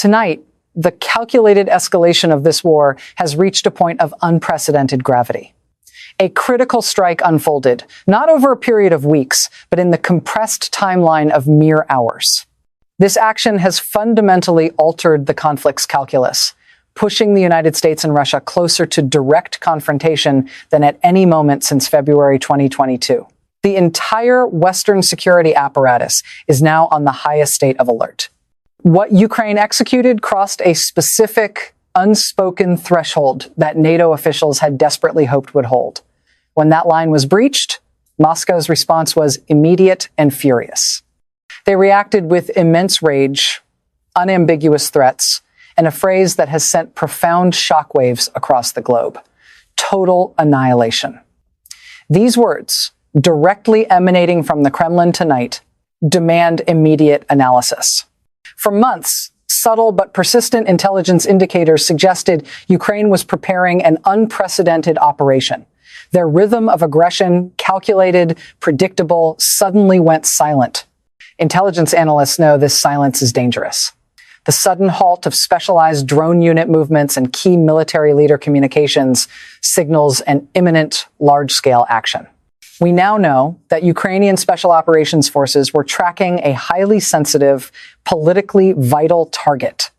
Tonight, the calculated escalation of this war has reached a point of unprecedented gravity. A critical strike unfolded, not over a period of weeks, but in the compressed timeline of mere hours. This action has fundamentally altered the conflict's calculus, pushing the United States and Russia closer to direct confrontation than at any moment since February 2022. The entire Western security apparatus is now on the highest state of alert. What Ukraine executed crossed a specific, unspoken threshold that NATO officials had desperately hoped would hold. When that line was breached, Moscow's response was immediate and furious. They reacted with immense rage, unambiguous threats, and a phrase that has sent profound shockwaves across the globe: total annihilation. These words, directly emanating from the Kremlin tonight, demand immediate analysis. For months, subtle but persistent intelligence indicators suggested Ukraine was preparing an unprecedented operation. Their rhythm of aggression, calculated, predictable, suddenly went silent. Intelligence analysts know this silence is dangerous. The sudden halt of specialized drone unit movements and key military leader communications signals an imminent, large-scale action. We now know that Ukrainian special operations forces were tracking a highly sensitive, politically vital target.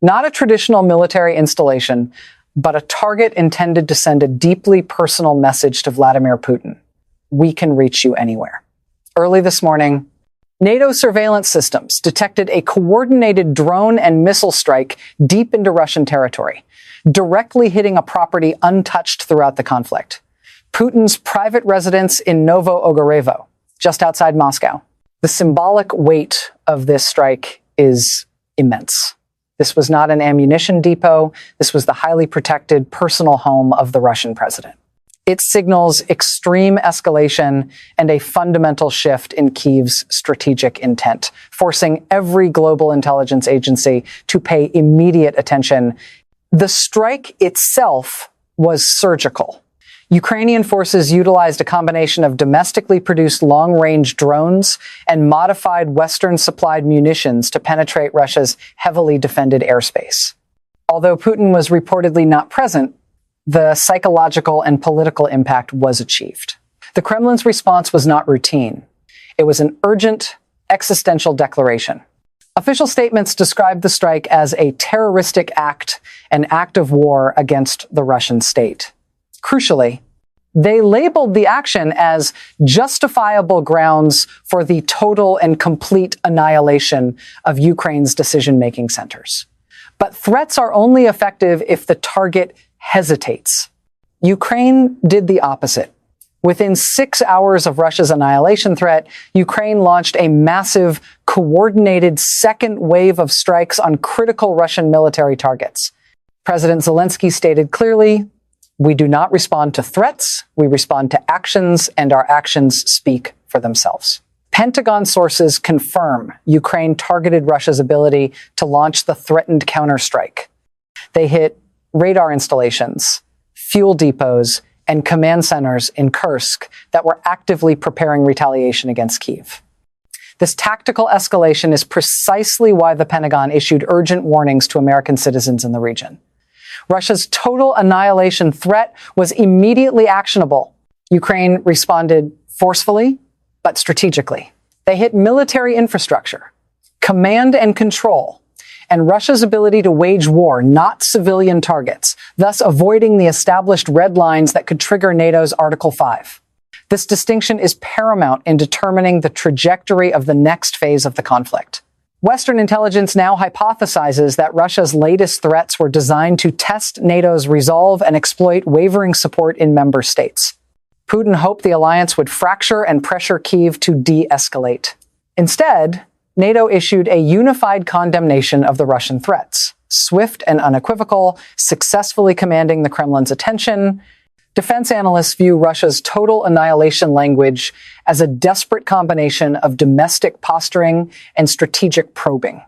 Not a traditional military installation, but a target intended to send a deeply personal message to Vladimir Putin. We can reach you anywhere. Early this morning, NATO surveillance systems detected a coordinated drone and missile strike deep into Russian territory, directly hitting a property untouched throughout the conflict: Putin's private residence in Novo Ogarevo, just outside Moscow. The symbolic weight of this strike is immense. This was not an ammunition depot. This was the highly protected personal home of the Russian president. It signals extreme escalation and a fundamental shift in Kyiv's strategic intent, forcing every global intelligence agency to pay immediate attention. The strike itself was surgical. Ukrainian forces utilized a combination of domestically produced long-range drones and modified Western-supplied munitions to penetrate Russia's heavily defended airspace. Although Putin was reportedly not present, the psychological and political impact was achieved. The Kremlin's response was not routine. It was an urgent, existential declaration. Official statements described the strike as a terroristic act, an act of war against the Russian state. Crucially, they labeled the action as justifiable grounds for the total and complete annihilation of Ukraine's decision-making centers. But threats are only effective if the target hesitates. Ukraine did the opposite. Within 6 hours of Russia's annihilation threat, Ukraine launched a massive, coordinated second wave of strikes on critical Russian military targets. President Zelensky stated clearly, "We do not respond to threats, we respond to actions, and our actions speak for themselves." Pentagon sources confirm Ukraine targeted Russia's ability to launch the threatened counterstrike. They hit radar installations, fuel depots, and command centers in Kursk that were actively preparing retaliation against Kyiv. This tactical escalation is precisely why the Pentagon issued urgent warnings to American citizens in the region. Russia's total annihilation threat was immediately actionable. Ukraine responded forcefully, but strategically. They hit military infrastructure, command and control, and Russia's ability to wage war, not civilian targets, thus avoiding the established red lines that could trigger NATO's Article 5. This distinction is paramount in determining the trajectory of the next phase of the conflict. Western intelligence now hypothesizes that Russia's latest threats were designed to test NATO's resolve and exploit wavering support in member states. Putin hoped the alliance would fracture and pressure Kyiv to de-escalate. Instead, NATO issued a unified condemnation of the Russian threats, swift and unequivocal, successfully commanding the Kremlin's attention. Defense analysts view Russia's total annihilation language as a desperate combination of domestic posturing and strategic probing.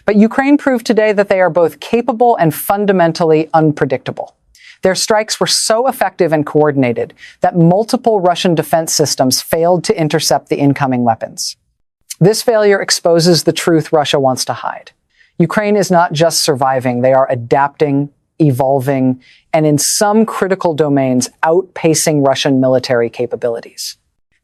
But Ukraine proved today that they are both capable and fundamentally unpredictable. Their strikes were so effective and coordinated that multiple Russian defense systems failed to intercept the incoming weapons. This failure exposes the truth Russia wants to hide. Ukraine is not just surviving, they are adapting, evolving, and in some critical domains, outpacing Russian military capabilities.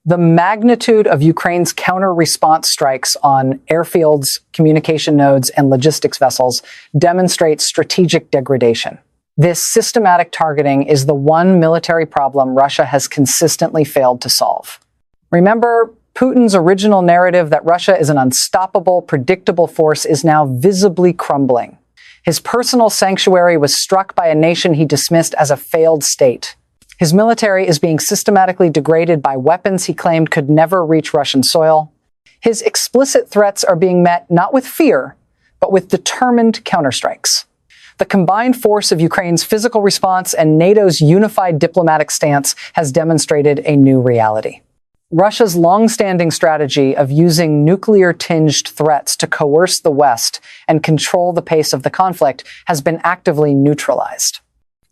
The magnitude of Ukraine's counter-response strikes on airfields, communication nodes, and logistics vessels demonstrates strategic degradation. This systematic targeting is the one military problem Russia has consistently failed to solve. Remember, Putin's original narrative that Russia is an unstoppable, predictable force is now visibly crumbling. His personal sanctuary was struck by a nation he dismissed as a failed state. His military is being systematically degraded by weapons he claimed could never reach Russian soil. His explicit threats are being met not with fear, but with determined counterstrikes. The combined force of Ukraine's physical response and NATO's unified diplomatic stance has demonstrated a new reality. Russia's long-standing strategy of using nuclear-tinged threats to coerce the West and control the pace of the conflict has been actively neutralized.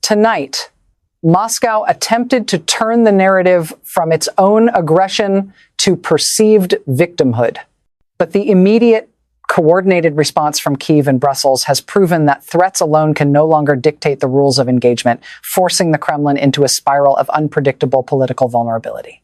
Tonight, Moscow attempted to turn the narrative from its own aggression to perceived victimhood. But the immediate, coordinated response from Kyiv and Brussels has proven that threats alone can no longer dictate the rules of engagement, forcing the Kremlin into a spiral of unpredictable political vulnerability.